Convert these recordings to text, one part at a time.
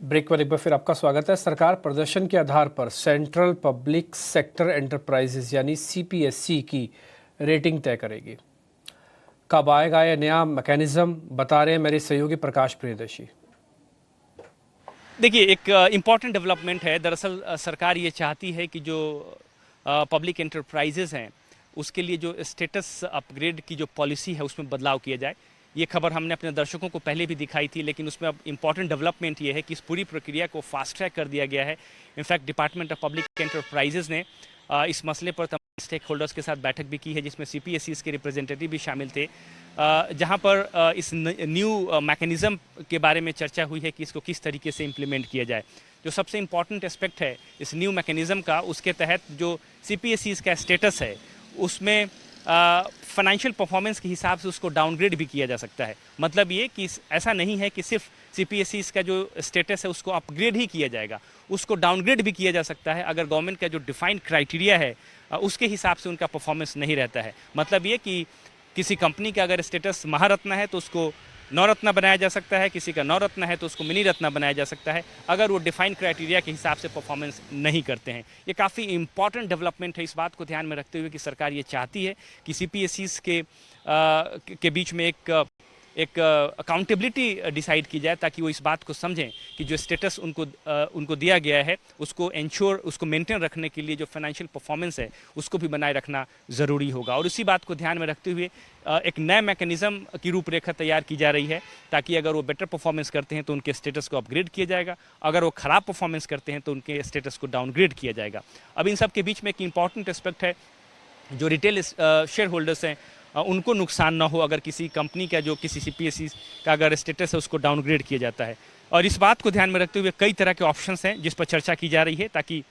Break पर एक बार फिर आपका स्वागत है। सरकार प्रदर्शन के आधार पर सेंट्रल पब्लिक सेक्टर एंटरप्राइजेज यानी सीपीएससी की रेटिंग तय करेगी। कब आएगा यह नया मैकेनिज्म, बता रहे हैं मेरे सहयोगी प्रकाश प्रियदर्शी। देखिए, एक इम्पॉर्टेंट डेवलपमेंट है। दरअसल सरकार ये चाहती है कि जो पब्लिक एंटरप्राइजेज हैं उसके लिए जो स्टेटस अपग्रेड की जो पॉलिसी है उसमें बदलाव किया जाए। ये खबर हमने अपने दर्शकों को पहले भी दिखाई थी, लेकिन उसमें अब इम्पॉर्टेंट डेवलपमेंट ये है कि इस पूरी प्रक्रिया को फास्ट ट्रैक कर दिया गया है। In fact department of public enterprises ने इस मसले पर तमाम स्टेक होल्डर्स के साथ बैठक भी की है, जिसमें सीपीएससीज के रिप्रेजेंटेटिव भी शामिल थे, जहां पर इस न्यू मैकेनिज्म के बारे में चर्चा हुई है कि इसको किस तरीके से इम्प्लीमेंट किया जाए। जो सबसे इम्पॉर्टेंट एस्पेक्ट है इस न्यू मैकेनिज्म का, उसके तहत जो सीपीएससीज का स्टेटस है उसमें फाइनेंशियल परफॉर्मेंस के हिसाब से उसको डाउनग्रेड भी किया जा सकता है। मतलब ये कि ऐसा नहीं है कि सिर्फ सीपीएससीज का जो स्टेटस है उसको अपग्रेड ही किया जाएगा, उसको डाउनग्रेड भी किया जा सकता है अगर गवर्नमेंट का जो डिफाइंड क्राइटेरिया है उसके हिसाब से उनका परफॉर्मेंस नहीं रहता है। मतलब ये कि किसी कंपनी का अगर स्टेटस महारत्न है तो उसको नवरत्न बनाया जा सकता है, किसी का नवरत्न है तो उसको मिनी रत्न बनाया जा सकता है अगर वो डिफाइंड क्राइटेरिया के हिसाब से परफॉर्मेंस नहीं करते हैं। ये काफ़ी इंपॉर्टेंट डेवलपमेंट है। इस बात को ध्यान में रखते हुए कि सरकार ये चाहती है कि सीपीएससीज के बीच में एक अकाउंटेबिलिटी डिसाइड की जाए, ताकि वो इस बात को समझें कि जो स्टेटस उनको दिया गया है उसको मेंटेन रखने के लिए जो फाइनेंशियल परफॉर्मेंस है उसको भी बनाए रखना ज़रूरी होगा। और इसी बात को ध्यान में रखते हुए एक नया मैकेनिज्म की रूपरेखा तैयार की जा रही है, ताकि अगर वो बेटर परफॉर्मेंस करते हैं तो उनके स्टेटस को अपग्रेड किया जाएगा, अगर वो ख़राब परफॉर्मेंस करते हैं तो उनके स्टेटस को डाउनग्रेड किया जाएगा। अब इन सब के बीच में एक इंपॉर्टेंट एस्पेक्ट है, जो रिटेल शेयर होल्डर्स हैं उनको नुकसान ना हो अगर किसी कंपनी का जो किसी सीपीएससी का अगर स्टेटस है उसको डाउनग्रेड किया जाता है। और इस बात को ध्यान में रखते हुए कई तरह के ऑप्शंस हैं जिस पर चर्चा की जा रही है, ताकि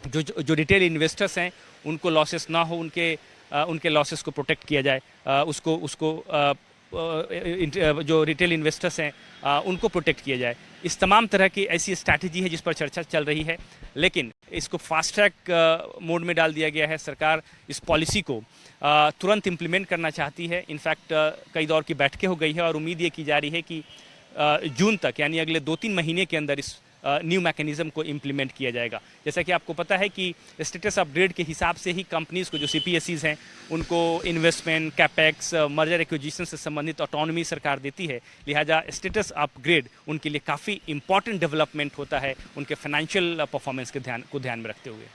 जो रिटेल इन्वेस्टर्स हैं उनको लॉसेस ना हो, उनके लॉसेस को प्रोटेक्ट किया जाए, जो रिटेल इन्वेस्टर्स हैं उनको प्रोटेक्ट किया जाए। इस तमाम तरह की ऐसी स्ट्रैटेजी है जिस पर चर्चा चल रही है, लेकिन इसको फास्ट ट्रैक मोड में डाल दिया गया है। सरकार इस पॉलिसी को तुरंत इम्प्लीमेंट करना चाहती है। इनफैक्ट कई दौर की बैठकें हो गई है और उम्मीद ये की जा रही है कि जून तक, यानी अगले 2-3 महीने के अंदर इस न्यू मैकेनिज्म को इम्प्लीमेंट किया जाएगा। जैसा कि आपको पता है कि स्टेटस अपग्रेड के हिसाब से ही कंपनीज़ को, जो सीपीएससीज हैं, उनको इन्वेस्टमेंट, कैपेक्स, मर्जर एक्विजिशन से संबंधित ऑटोनॉमी सरकार देती है। लिहाजा स्टेटस अपग्रेड उनके लिए काफ़ी इंपॉर्टेंट डेवलपमेंट होता है, उनके फाइनेंशियल परफॉर्मेंस के ध्यान में रखते हुए।